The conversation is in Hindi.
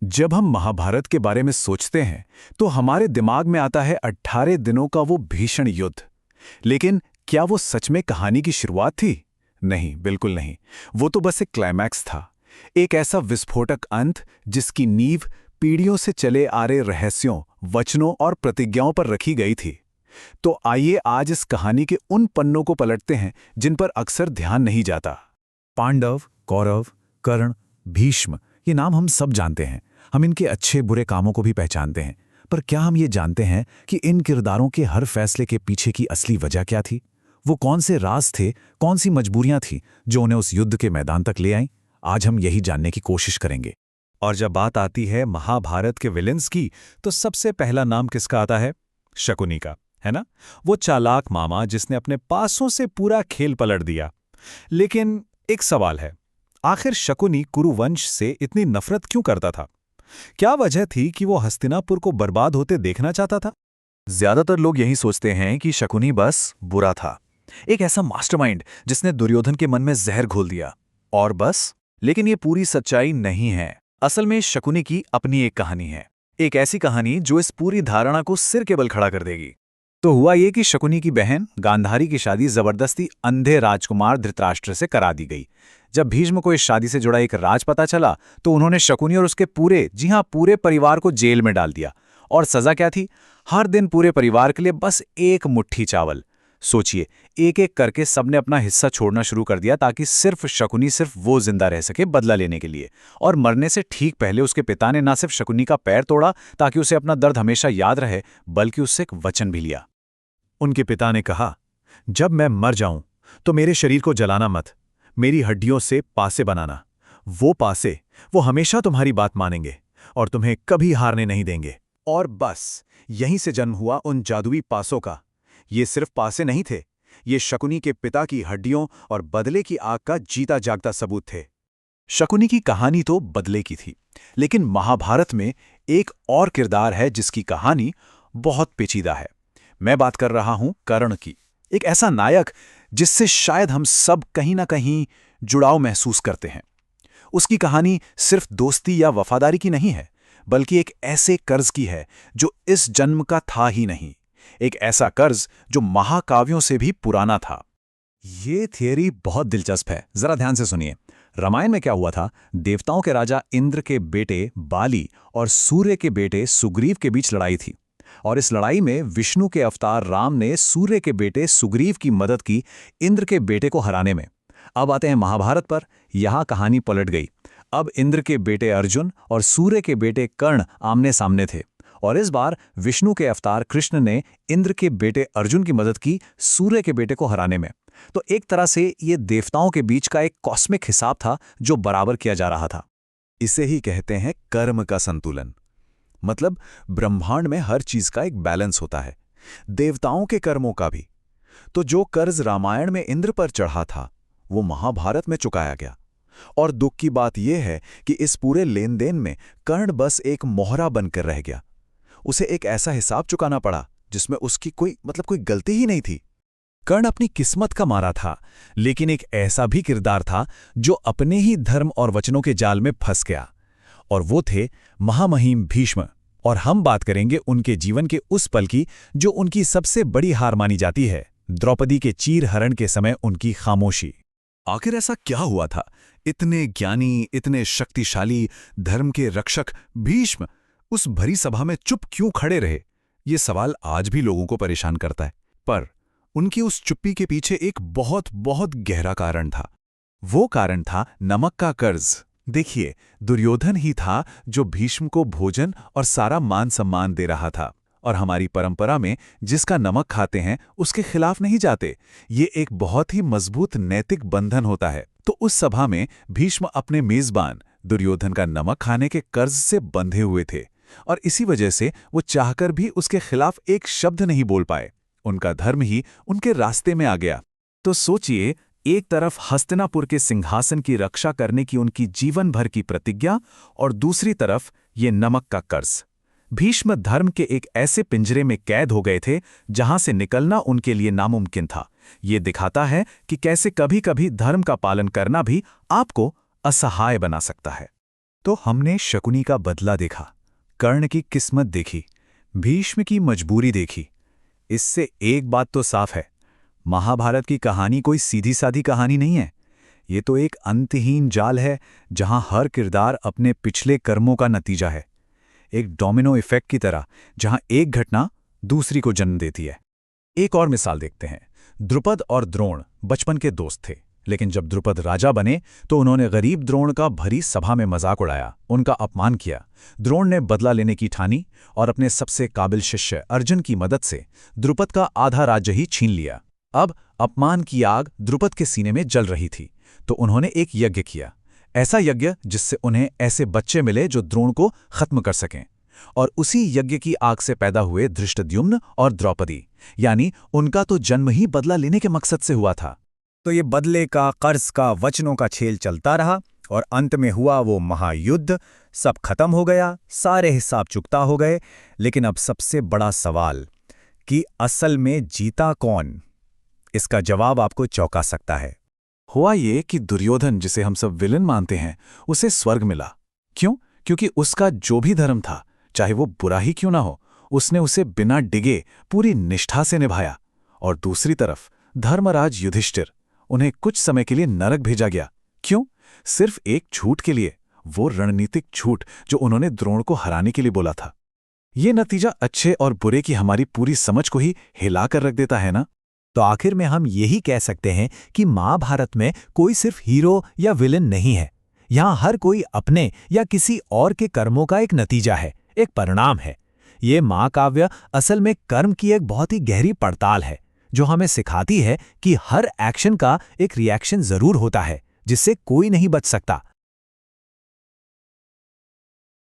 जब हम महाभारत के बारे में सोचते हैं तो हमारे दिमाग में आता है 18 दिनों का वो भीषण युद्ध। लेकिन क्या वो सच में कहानी की शुरुआत थी? नहीं, बिल्कुल नहीं। वो तो बस एक क्लाइमैक्स था, एक ऐसा विस्फोटक अंत जिसकी नींव पीढ़ियों से चले आ रहे रहस्यों, वचनों और प्रतिज्ञाओं पर रखी गई थी। तो आइए आज इस कहानी के उन पन्नों को पलटते हैं जिन पर अक्सर ध्यान नहीं जाता। पांडव, कौरव, कर्ण, भीष्म, ये नाम हम सब जानते हैं। हम इनके अच्छे बुरे कामों को भी पहचानते हैं। पर क्या हम ये जानते हैं कि इन किरदारों के हर फैसले के पीछे की असली वजह क्या थी? वो कौन से राज थे, कौन सी मजबूरियां थी जो उन्हें उस युद्ध के मैदान तक ले आईं? आज हम यही जानने की कोशिश करेंगे। और जब बात आती है महाभारत के विलेंस की, तो सबसे पहला नाम किसका आता है? शकुनी का, है ना? वो चालाक मामा जिसने अपने पासों से पूरा खेल पलट दिया। लेकिन एक सवाल है, आखिर शकुनी कुरुवंश से इतनी नफरत क्यों करता था? क्या वजह थी कि वो हस्तिनापुर को बर्बाद होते देखना चाहता था? ज्यादातर लोग यही सोचते हैं कि शकुनी बस बुरा था, एक ऐसा मास्टरमाइंड जिसने दुर्योधन के मन में जहर घोल दिया, और बस। लेकिन ये पूरी सच्चाई नहीं है। असल में शकुनी की अपनी एक कहानी है, एक ऐसी कहानी जो इस पूरी धारणा को सिर के बल खड़ा कर देगी। तो हुआ ये कि शकुनी की बहन गांधारी की शादी जबरदस्ती अंधे राजकुमार धृतराष्ट्र से करा दी गई। जब भीष्म को इस शादी से जुड़ा एक राज पता चला तो उन्होंने शकुनी और उसके पूरे, जी हां, पूरे परिवार को जेल में डाल दिया। और सजा क्या थी? हर दिन पूरे परिवार के लिए बस एक मुट्ठी चावल। सोचिए, एक एक करके सबने अपना हिस्सा छोड़ना शुरू कर दिया ताकि सिर्फ वो जिंदा रह सके बदला लेने के लिए। और मरने से ठीक पहले उसके पिता ने ना सिर्फ शकुनी का पैर तोड़ा ताकि उसे अपना दर्द हमेशा याद रहे, बल्कि उससे एक वचन भी लिया। उनके पिता ने कहा, जब मैं मर जाऊं तो मेरे शरीर को जलाना मत, मेरी हड्डियों से पासे बनाना। वो पासे, वो हमेशा तुम्हारी बात मानेंगे और तुम्हें कभी हारने नहीं देंगे। और बस यहीं से जन्म हुआ उन जादुई पासों का। ये सिर्फ पासे नहीं थे, ये शकुनी के पिता की हड्डियों और बदले की आग का जीता जागता सबूत थे। शकुनी की कहानी तो बदले की थी, लेकिन महाभारत में एक और किरदार है जिसकी कहानी बहुत पेचीदा है। मैं बात कर रहा हूं कर्ण की। एक ऐसा नायक जिससे शायद हम सब कहीं ना कहीं जुड़ाव महसूस करते हैं। उसकी कहानी सिर्फ दोस्ती या वफादारी की नहीं है, बल्कि एक ऐसे कर्ज की है जो इस जन्म का था ही नहीं। एक ऐसा कर्ज जो महाकाव्यों से भी पुराना था। ये थियरी बहुत दिलचस्प है, जरा ध्यान से सुनिए। रामायण में क्या हुआ था? देवताओं के राजा इंद्र के बेटे बाली और सूर्य के बेटे सुग्रीव के बीच लड़ाई थी। और इस लड़ाई में विष्णु के अवतार राम ने सूर्य के बेटे सुग्रीव की मदद की इंद्र के बेटे को हराने में। अब आते हैं महाभारत पर। यहां कहानी पलट गई। अब इंद्र के बेटे अर्जुन और सूर्य के बेटे कर्ण आमने सामने थे, और इस बार विष्णु के अवतार कृष्ण ने इंद्र के बेटे अर्जुन की मदद की सूर्य के बेटे को हराने में। तो एक तरह से ये देवताओं के बीच का एक कॉस्मिक हिसाब था जो बराबर किया जा रहा था। इसे ही कहते हैं कर्म का संतुलन। मतलब ब्रह्मांड में हर चीज का एक बैलेंस होता है, देवताओं के कर्मों का भी। तो जो कर्ज रामायण में इंद्र पर चढ़ा था वो महाभारत में चुकाया गया। और दुख की बात यह है कि इस पूरे लेन देन में कर्ण बस एक मोहरा बनकर रह गया। उसे एक ऐसा हिसाब चुकाना पड़ा जिसमें उसकी कोई गलती ही नहीं थी। कर्ण अपनी किस्मत का मारा था, लेकिन एक ऐसा भी किरदार था जो अपने ही धर्म और वचनों के जाल में फंस गया, और वो थे महामहिम भीष्म। और हम बात करेंगे उनके जीवन के उस पल की जो उनकी सबसे बड़ी हार मानी जाती है, द्रौपदी के चीर हरण के समय उनकी खामोशी। आखिर ऐसा क्या हुआ था? इतने ज्ञानी, इतने शक्तिशाली धर्म के रक्षक भीष्म उस भरी सभा में चुप क्यों खड़े रहे? ये सवाल आज भी लोगों को परेशान करता है। पर उनकी उस चुप्पी के पीछे एक बहुत बहुत गहरा कारण था। वो कारण था नमक का कर्ज। देखिए, दुर्योधन ही था जो भीष्म को भोजन और सारा मान सम्मान दे रहा था, और हमारी परंपरा में जिसका नमक खाते हैं उसके खिलाफ नहीं जाते। ये एक बहुत ही मजबूत नैतिक बंधन होता है। तो उस सभा में भीष्म अपने मेजबान दुर्योधन का नमक खाने के कर्ज से बंधे हुए थे, और इसी वजह से वो चाहकर भी उसके खिलाफ एक शब्द नहीं बोल पाए। उनका धर्म ही उनके रास्ते में आ गया। तो सोचिए, एक तरफ हस्तिनापुर के सिंहासन की रक्षा करने की उनकी जीवन भर की प्रतिज्ञा, और दूसरी तरफ ये नमक का कर्ज। भीष्म धर्म के एक ऐसे पिंजरे में कैद हो गए थे जहां से निकलना उनके लिए नामुमकिन था। ये दिखाता है कि कैसे कभी-कभी धर्म का पालन करना भी आपको असहाय बना सकता है। तो हमने शकुनी का बदला देखा, कर्ण की किस्मत देखी, भीष्म की मजबूरी देखी। इससे एक बात तो साफ है, महाभारत की कहानी कोई सीधी साधी कहानी नहीं है। ये तो एक अंतहीन जाल है जहां हर किरदार अपने पिछले कर्मों का नतीजा है, एक डोमिनो इफेक्ट की तरह जहां एक घटना दूसरी को जन्म देती है। एक और मिसाल देखते हैं। द्रुपद और द्रोण बचपन के दोस्त थे, लेकिन जब द्रुपद राजा बने तो उन्होंने गरीब द्रोण का भरी सभा में मजाक उड़ाया, उनका अपमान किया। द्रोण ने बदला लेने की ठानी और अपने सबसे काबिल शिष्य अर्जुन की मदद से द्रुपद का आधा राज्य ही छीन लिया। अब अपमान की आग द्रुपद के सीने में जल रही थी, तो उन्होंने एक यज्ञ किया, ऐसा यज्ञ जिससे उन्हें ऐसे बच्चे मिले जो द्रोण को खत्म कर सकें। और उसी यज्ञ की आग से पैदा हुए धृष्टद्युम्न और द्रौपदी, यानी उनका तो जन्म ही बदला लेने के मकसद से हुआ था। तो ये बदले का, कर्ज का, वचनों का खेल चलता रहा और अंत में हुआ वो महायुद्ध। सब खत्म हो गया, सारे हिसाब चुकता हो गए। लेकिन अब सबसे बड़ा सवाल कि असल में जीता कौन, इसका जवाब आपको चौंका सकता है। हुआ ये कि दुर्योधन, जिसे हम सब विलन मानते हैं, उसे स्वर्ग मिला। क्यों? क्योंकि उसका जो भी धर्म था, चाहे वो बुरा ही क्यों ना हो, उसने उसे बिना डिगे पूरी निष्ठा से निभाया। और दूसरी तरफ धर्मराज युधिष्ठिर, उन्हें कुछ समय के लिए नरक भेजा गया। क्यों? सिर्फ एक झूठ के लिए, वो रणनीतिक झूठ जो उन्होंने द्रोण को हराने के लिए बोला था। ये नतीजा अच्छे और बुरे की हमारी पूरी समझ को ही हिला कर रख देता है ना। तो आखिर में हम यही कह सकते हैं कि महाभारत में कोई सिर्फ हीरो या विलन नहीं है। यहाँ हर कोई अपने या किसी और के कर्मों का एक नतीजा है, एक परिणाम है। ये महाकाव्य असल में कर्म की एक बहुत ही गहरी पड़ताल है, जो हमें सिखाती है कि हर एक्शन का एक रिएक्शन जरूर होता है, जिससे कोई नहीं बच सकता।